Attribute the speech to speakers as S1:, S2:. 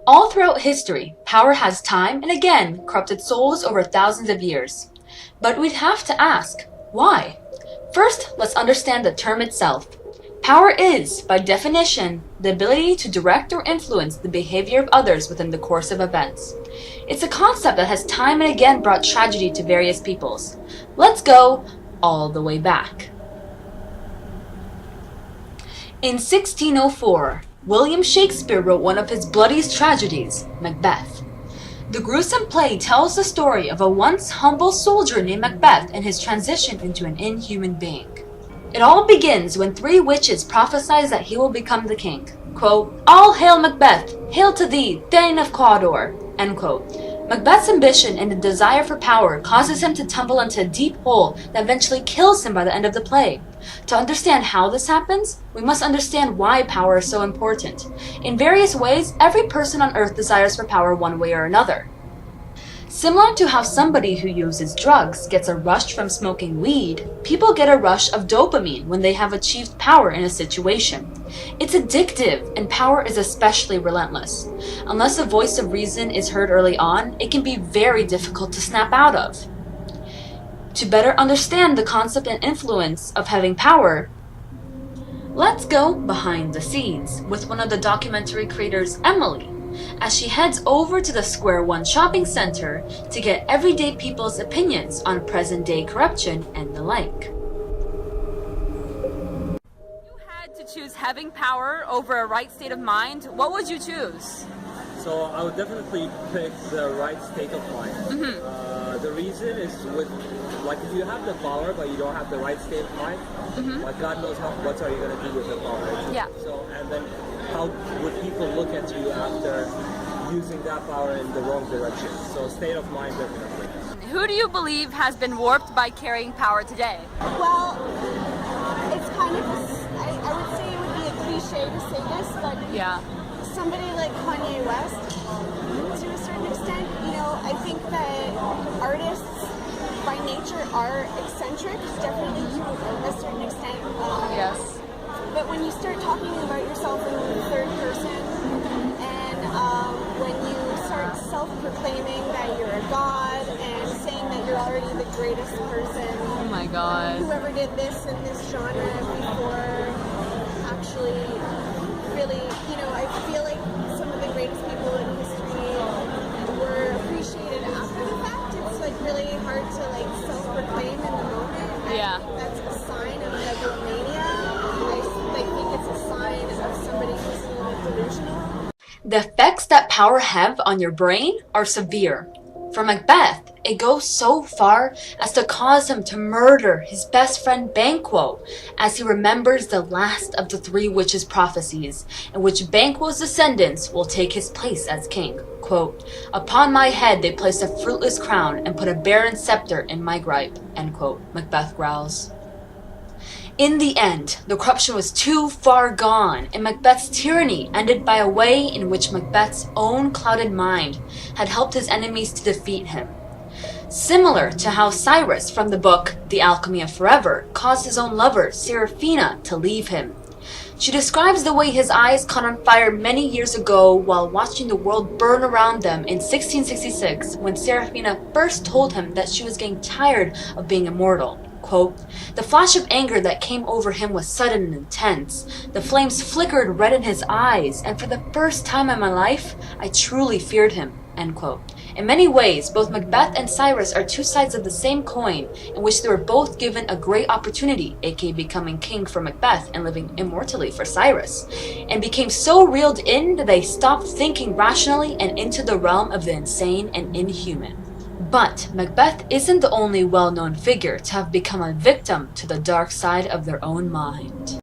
S1: All throughout history, power has time and again corrupted souls over thousands of years. But we'd have to ask, why? First, let's understand the term itself. Power is, by definition, the ability to direct or influence the behavior of others within the course of events. It's a concept that has time and again brought tragedy to various peoples. Let's go all the way back. In 1604, William Shakespeare wrote one of his bloodiest tragedies, Macbeth. The gruesome play tells the story of a once humble soldier named Macbeth and his transition into an inhuman being. It all begins when three witches prophesy that he will become the king. Quote, "All hail Macbeth! Hail to thee, Thane of Cawdor!" End quote. Macbeth's ambition and the desire for power causes him to tumble into a deep hole that eventually kills him by the end of the play. To understand how this happens, we must understand why power is so important. In various ways, every person on earth desires for power one way or another. Similar to how somebody who uses drugs gets a rush from smoking weed, people get a rush of dopamine when they have achieved power in a situation. It's addictive, and power is especially relentless. Unless the voice of reason is heard early on, it can be very difficult to snap out of. To better understand the concept and influence of having power, let's go behind the scenes with one of the documentary creators, Emily, as she heads over to the Square One shopping center to get everyday people's opinions on present-day corruption and the like.
S2: If you had to choose having power over a right state of mind, what would you choose?
S3: So I would definitely pick the right state of mind. The reason is if you have the power but you don't have the right state of mind, like God knows what are you going to do with the power. Right?
S2: Yeah.
S3: So and then how would people look at you after using that power in the wrong direction? So state of mind definitely.
S2: Who do you believe has been warped by carrying power today?
S4: Well, it's kind of, I would say it would be a cliche to say this, but
S2: Yeah.
S4: somebody like Kanye West, to a certain extent, I think that artists by nature are eccentric, definitely to a certain extent.
S2: Yes.
S4: But when you start talking about yourself in the third person, and when you start self-proclaiming that you're a god and saying that you're already the greatest person,
S2: Oh my God.
S4: whoever did this in this genre before, actually, really, I feel like some of the greatest people in history were appreciated after the fact. It's really hard to self-proclaim in the moment.
S2: Yeah.
S4: That's a sign of megalomania. I think it's a sign of somebody who's a little bit delusional.
S1: The effects that power have on your brain are severe. For Macbeth, it goes so far as to cause him to murder his best friend Banquo, as he remembers the last of the three witches' prophecies, in which Banquo's descendants will take his place as king. Quote, "Upon my head they placed a fruitless crown and put a barren scepter in my gripe," end quote, Macbeth growls. In the end, the corruption was too far gone, and Macbeth's tyranny ended by a way in which Macbeth's own clouded mind had helped his enemies to defeat him. Similar to how Cyrus from the book The Alchemy of Forever caused his own lover, Seraphina, to leave him. She describes the way his eyes caught on fire many years ago while watching the world burn around them in 1666, when Seraphina first told him that she was getting tired of being immortal. Quote, "The flash of anger that came over him was sudden and intense. The flames flickered red in his eyes, and for the first time in my life, I truly feared him." End quote. In many ways, both Macbeth and Cyrus are two sides of the same coin, in which they were both given a great opportunity, aka becoming king for Macbeth and living immortally for Cyrus, and became so reeled in that they stopped thinking rationally and into the realm of the insane and inhuman. But Macbeth isn't the only well-known figure to have become a victim to the dark side of their own mind.